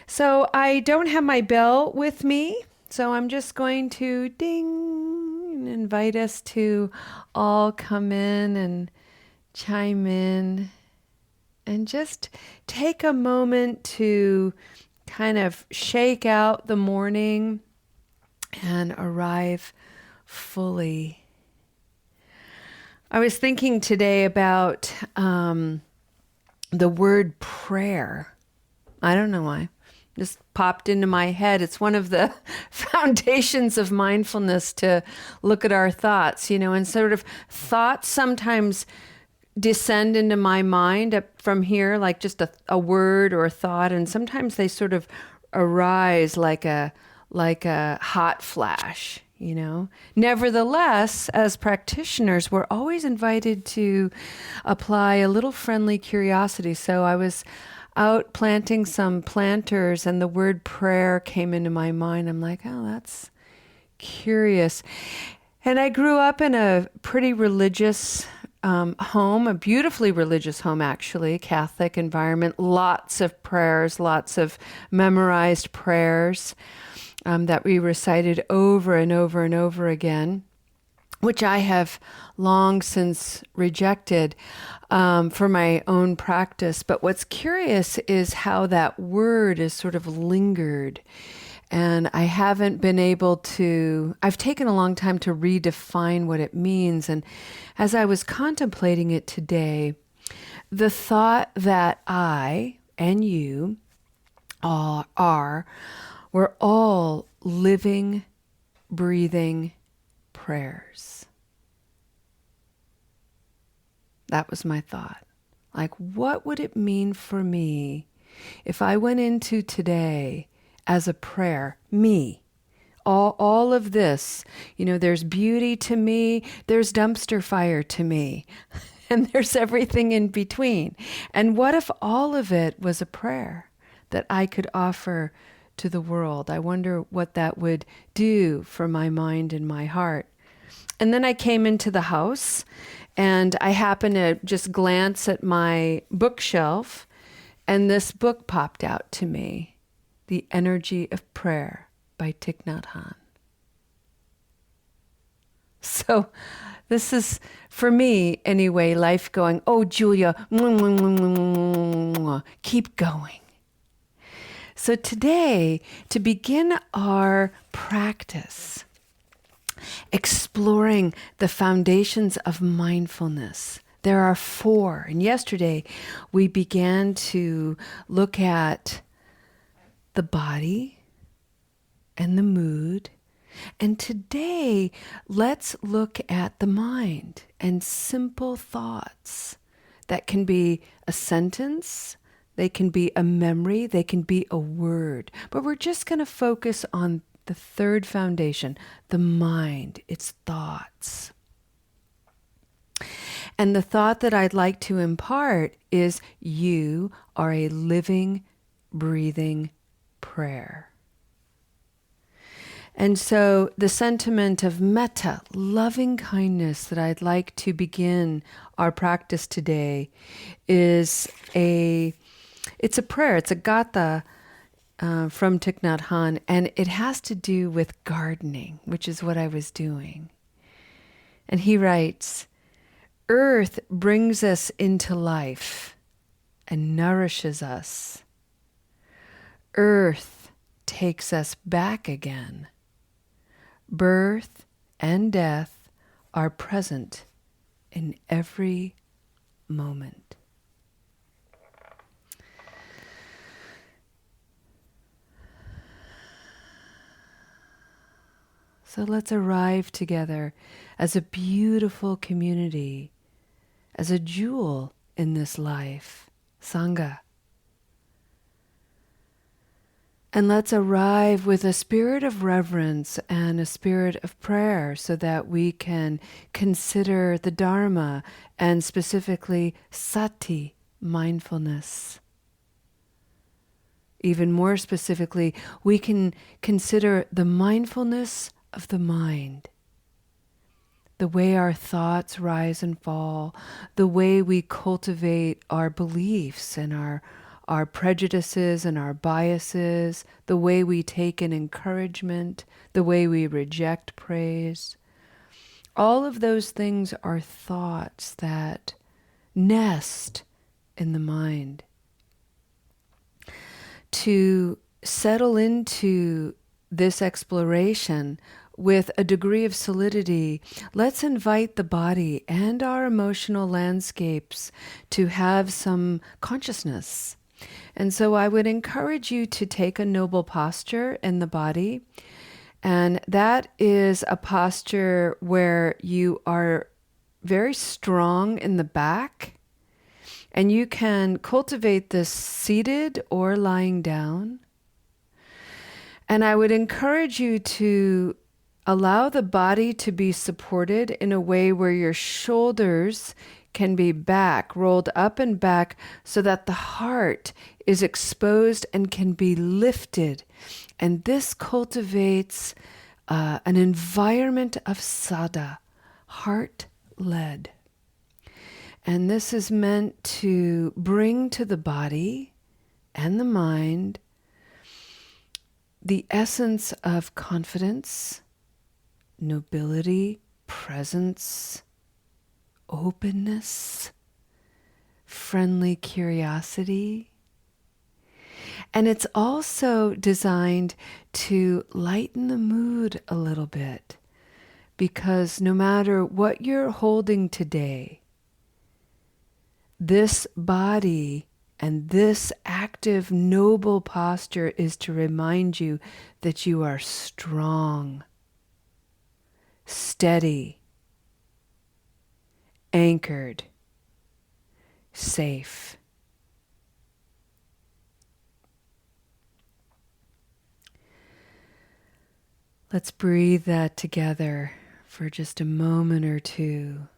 So I don't have my bell with me, so I'm just going to ding and invite us to all come in and chime in and just take a moment to kind of shake out the morning and arrive fully. I was thinking today about the word prayer. I don't know why. Just popped into my head. It's one of the foundations of mindfulness to look at our thoughts, and sort of thoughts sometimes descend into my mind up from here, like just a word or a thought, and sometimes they sort of arise like a hot flash. Nevertheless, as practitioners, we're always invited to apply a little friendly curiosity. So I was out planting some planters and the word prayer came into my mind. I'm like, oh, that's curious. And I grew up in a pretty religious home, a beautifully religious home, actually, Catholic environment, lots of prayers, lots of memorized prayers that we recited over and over and over again, which I have long since rejected for my own practice. But what's curious is how that word is sort of lingered. And I haven't been able to, I've taken a long time to redefine what it means. And as I was contemplating it today, the thought that I and you all are, we're all living, breathing prayers. That was my thought. Like, what would it mean for me if I went into today as a prayer, me? All of this, there's beauty to me, there's dumpster fire to me, and there's everything in between. And what if all of it was a prayer that I could offer to the world? I wonder what that would do for my mind and my heart. And then I came into the house and I happened to just glance at my bookshelf and this book popped out to me, The Energy of Prayer by Thich Nhat Hanh. So this is, for me anyway, life going, oh, Julia, keep going. So today, to begin our practice, exploring the foundations of mindfulness, there are four. And yesterday, we began to look at the body and the mood. And today, let's look at the mind and simple thoughts that can be a sentence, they can be a memory, they can be a word. But we're just going to focus on the third foundation, the mind, its thoughts. And the thought that I'd like to impart is you are a living, breathing prayer. And so the sentiment of metta, loving kindness, that I'd like to begin our practice today is it's a prayer, it's a gatha from Thich Nhat Hanh, and it has to do with gardening, which is what I was doing. And he writes, earth brings us into life and nourishes us. Earth takes us back again. Birth and death are present in every moment. So let's arrive together as a beautiful community, as a jewel in this life, Sangha. And let's arrive with a spirit of reverence and a spirit of prayer so that we can consider the Dharma and specifically sati, mindfulness. Even more specifically, we can consider the mindfulness of the mind, the way our thoughts rise and fall, the way we cultivate our beliefs and our prejudices and our biases, the way we take in encouragement, the way we reject praise. All of those things are thoughts that nest in the mind. To settle into this exploration with a degree of solidity, let's invite the body and our emotional landscapes to have some consciousness. And so I would encourage you to take a noble posture in the body. And that is a posture where you are very strong in the back. And you can cultivate this seated or lying down. And I would encourage you to allow the body to be supported in a way where your shoulders can be back, rolled up and back, so that the heart is exposed and can be lifted. And this cultivates an environment of sada, heart-led. And this is meant to bring to the body and the mind the essence of confidence, nobility, presence, openness, friendly curiosity. And it's also designed to lighten the mood a little bit, because no matter what you're holding today, this body and this active, noble posture is to remind you that you are strong, steady, anchored, safe. Let's breathe that together for just a moment or two.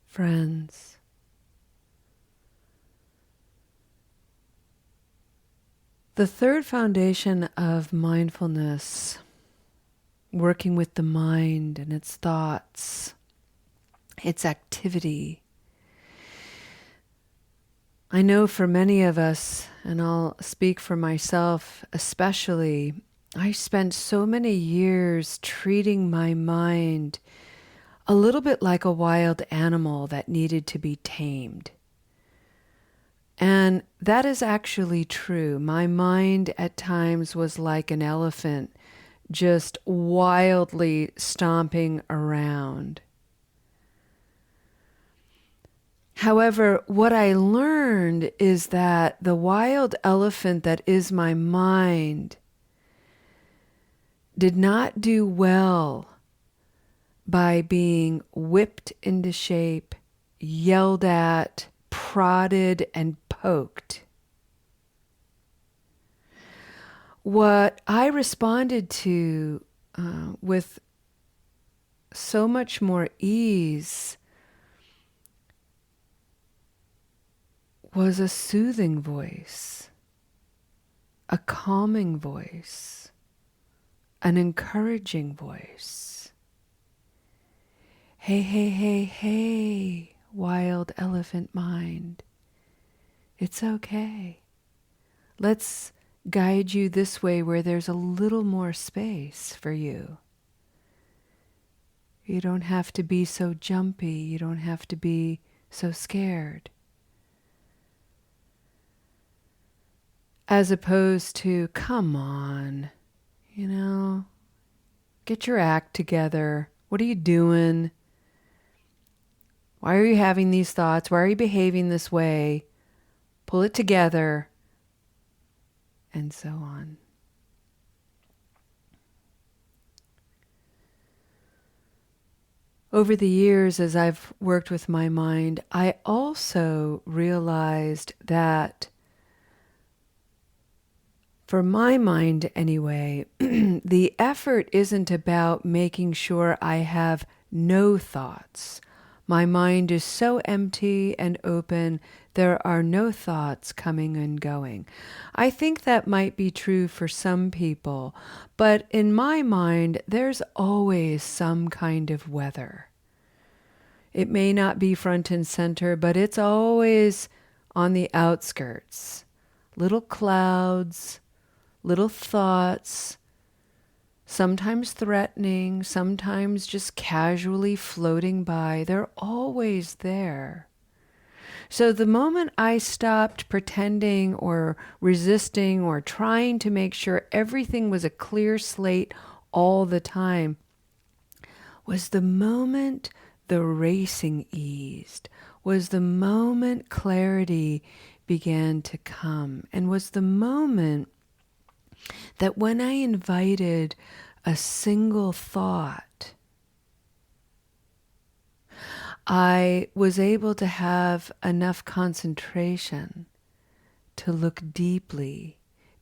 Friends, the third foundation of mindfulness, working with the mind and its thoughts, its activity. I know for many of us, and I'll speak for myself especially, I spent so many years treating my mind a little bit like a wild animal that needed to be tamed. And that is actually true. My mind at times was like an elephant, just wildly stomping around. However, what I learned is that the wild elephant that is my mind did not do well by being whipped into shape, yelled at, prodded, and poked. What I responded to with so much more ease was a soothing voice, a calming voice, an encouraging voice. Hey, hey, hey, hey, wild elephant mind. It's okay. Let's guide you this way where there's a little more space for you. You don't have to be so jumpy. You don't have to be so scared. As opposed to, come on, get your act together. What are you doing? Why are you having these thoughts? Why are you behaving this way? Pull it together, and so on. Over the years, as I've worked with my mind, I also realized that for my mind anyway, the effort isn't about making sure I have no thoughts. My mind is so empty and open, there are no thoughts coming and going. I think that might be true for some people, but in my mind, there's always some kind of weather. It may not be front and center, but it's always on the outskirts. Little clouds, little thoughts, sometimes threatening, sometimes just casually floating by. They're always there. So the moment I stopped pretending or resisting or trying to make sure everything was a clear slate all the time, was the moment the racing eased, was the moment clarity began to come, and was the moment that when I invited a single thought, I was able to have enough concentration to look deeply,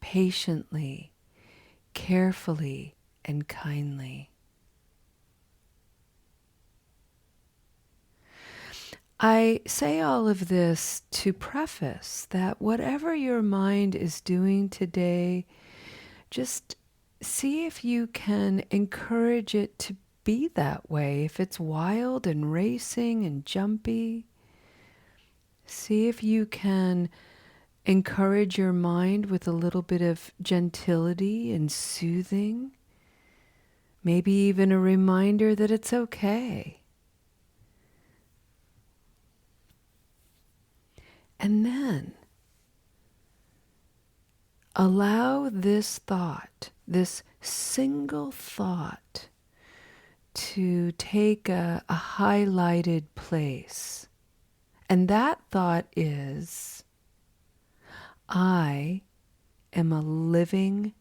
patiently, carefully, and kindly. I say all of this to preface that whatever your mind is doing today, just see if you can encourage it to be that way. If it's wild and racing and jumpy, see if you can encourage your mind with a little bit of gentility and soothing. Maybe even a reminder that it's okay. And then allow this thought, this single thought, to take a highlighted place. And that thought is, I am a living,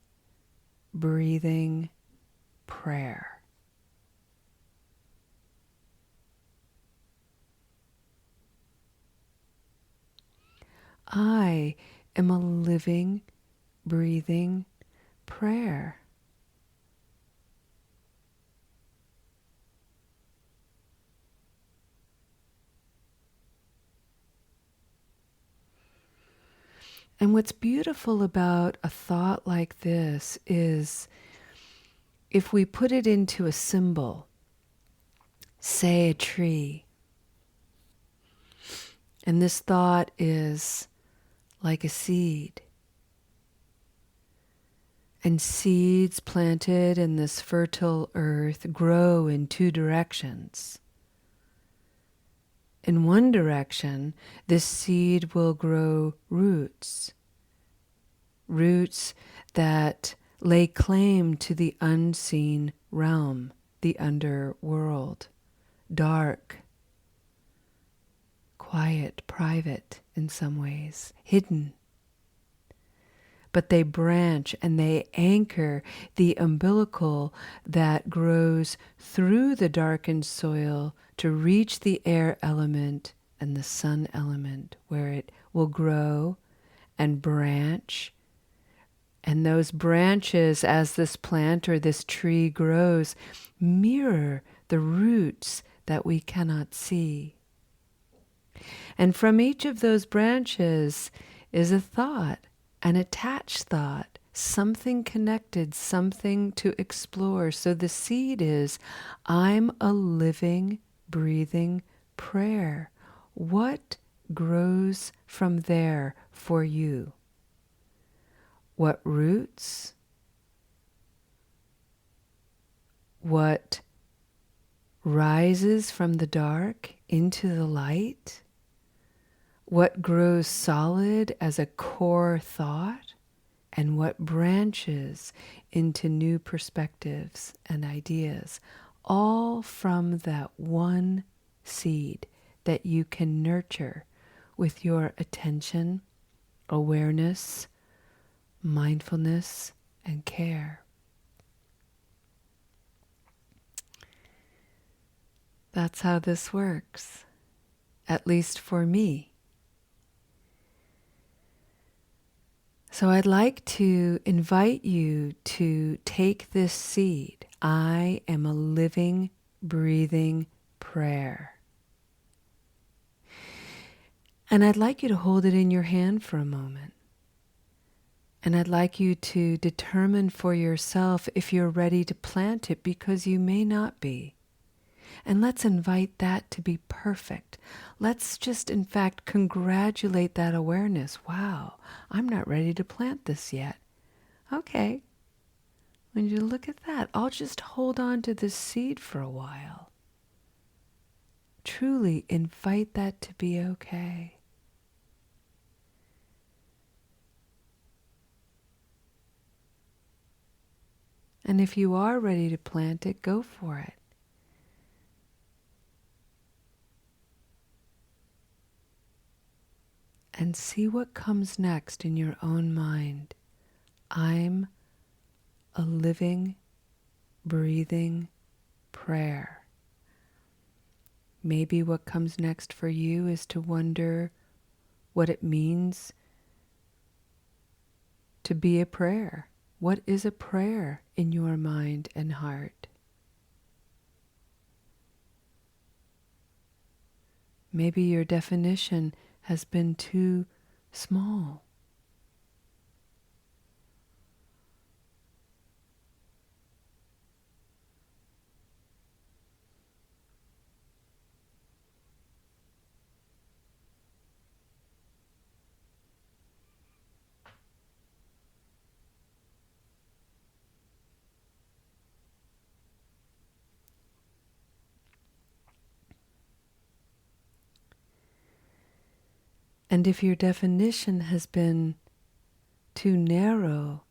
breathing prayer. I am a living, breathing prayer. And what's beautiful about a thought like this is if we put it into a symbol, say a tree, and this thought is like a seed. And seeds planted in this fertile earth grow in two directions. In one direction, this seed will grow roots that lay claim to the unseen realm, the underworld, dark, quiet, private in some ways, hidden. But they branch and they anchor the umbilical that grows through the darkened soil to reach the air element and the sun element, where it will grow and branch. And those branches, as this plant or this tree grows, mirror the roots that we cannot see. And from each of those branches is a thought, an attached thought, something connected, something to explore. So the seed is, I'm a living, breathing prayer. What grows from there for you? What roots? What rises from the dark into the light? What grows solid as a core thought? And what branches into new perspectives and ideas? All from that one seed that you can nurture with your attention, awareness, mindfulness, and care. That's how this works, at least for me. So I'd like to invite you to take this seed. I am a living, breathing prayer. And I'd like you to hold it in your hand for a moment. And I'd like you to determine for yourself if you're ready to plant it, because you may not be. And let's invite that to be perfect. Let's just, in fact, congratulate that awareness. Wow, I'm not ready to plant this yet. Okay, when you look at that, I'll just hold on to this seed for a while. Truly invite that to be okay. And if you are ready to plant it, go for it. And see what comes next in your own mind. I'm a living, breathing prayer. Maybe what comes next for you is to wonder what it means to be a prayer. What is a prayer in your mind and heart? Maybe your definition has been too small. And if your definition has been too narrow,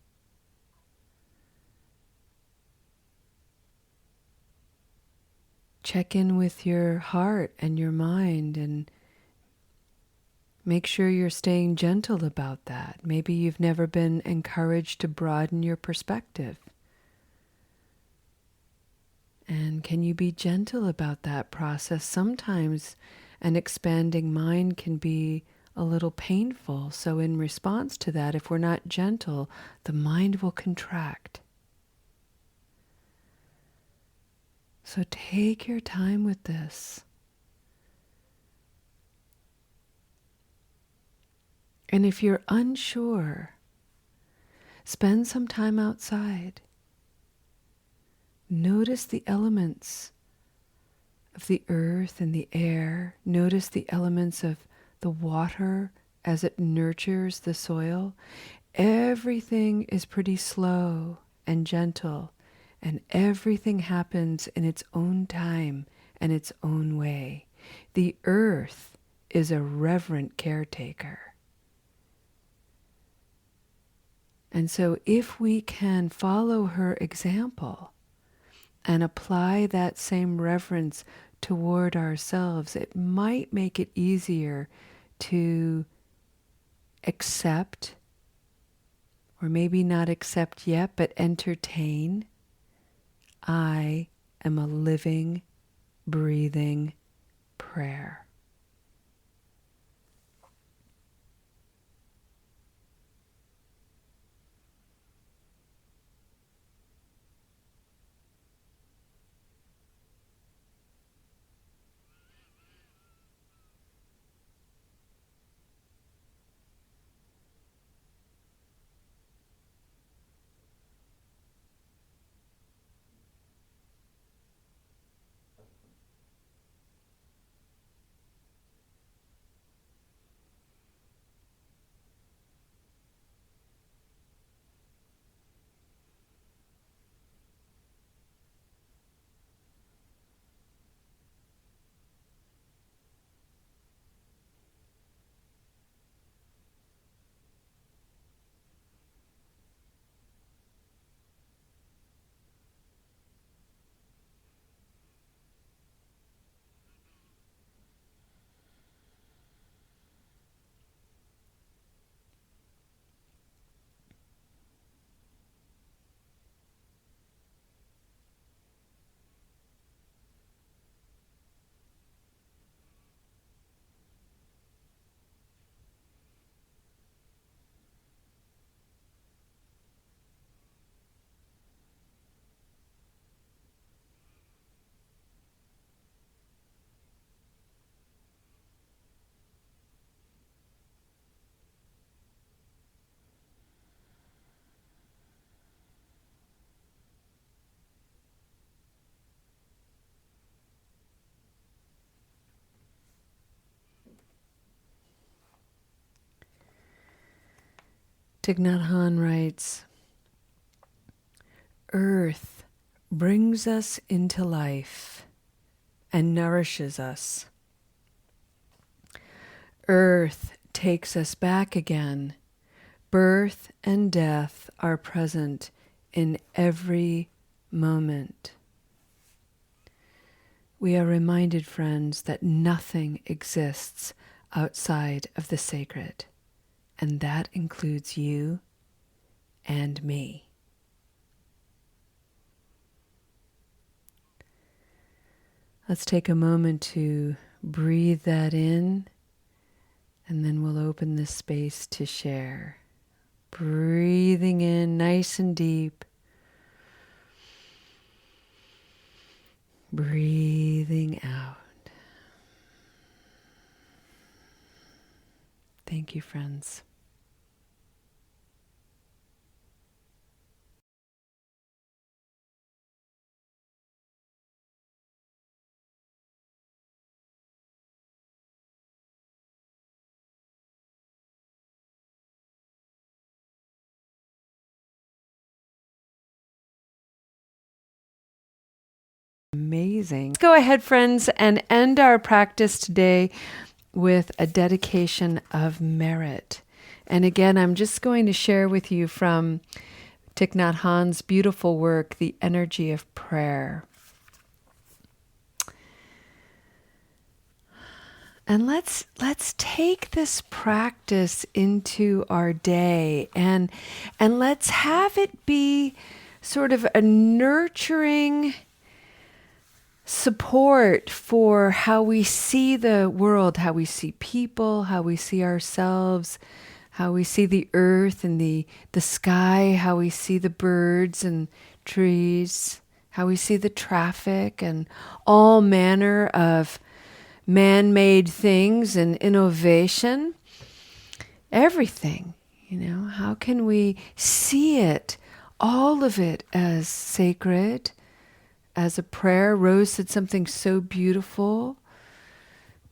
check in with your heart and your mind and make sure you're staying gentle about that. Maybe you've never been encouraged to broaden your perspective. And can you be gentle about that process? Sometimes an expanding mind can be a little painful. So in response to that, if we're not gentle, the mind will contract. So take your time with this. And if you're unsure, spend some time outside. Notice the elements of the earth and the air. Notice the elements of the water as it nurtures the soil. Everything is pretty slow and gentle, and everything happens in its own time and its own way. The earth is a reverent caretaker. And so if we can follow her example and apply that same reverence toward ourselves, it might make it easier to accept, or maybe not accept yet, but entertain. I am a living, breathing prayer. Thich Nhat Hanh writes, "Earth brings us into life and nourishes us. Earth takes us back again. Birth and death are present in every moment." We are reminded, friends, that nothing exists outside of the sacred, and that includes you and me. Let's take a moment to breathe that in, and then we'll open this space to share. Breathing in nice and deep. Breathing out. Thank you, friends. Amazing. Let's go ahead, friends, and end our practice today with a dedication of merit. And again, I'm just going to share with you from Thich Nhat Hanh's beautiful work, The Energy of Prayer. And let's take this practice into our day, and let's have it be sort of a nurturing support for how we see the world, how we see people, how we see ourselves, how we see the earth and the sky, how we see the birds and trees, how we see the traffic and all manner of man-made things and innovation. Everything, how can we see it, all of it, as sacred, as a prayer? Rose said something so beautiful.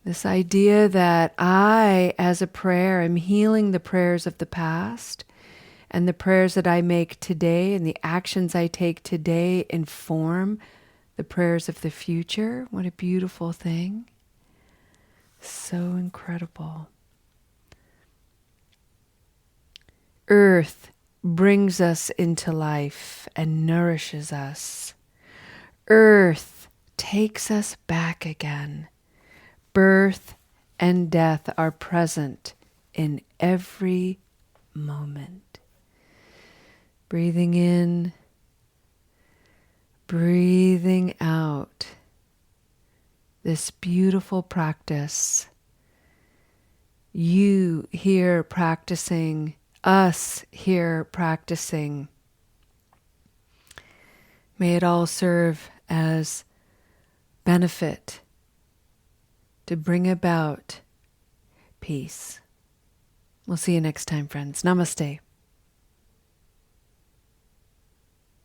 This idea that I, as a prayer, am healing the prayers of the past, and the prayers that I make today and the actions I take today inform the prayers of the future. What a beautiful thing. So incredible. Earth brings us into life and nourishes us. Earth takes us back again. Birth and death are present in every moment. Breathing in, breathing out. This beautiful practice. You here practicing, us here practicing. May it all serve as benefit to bring about peace. We'll see you next time, friends. Namaste.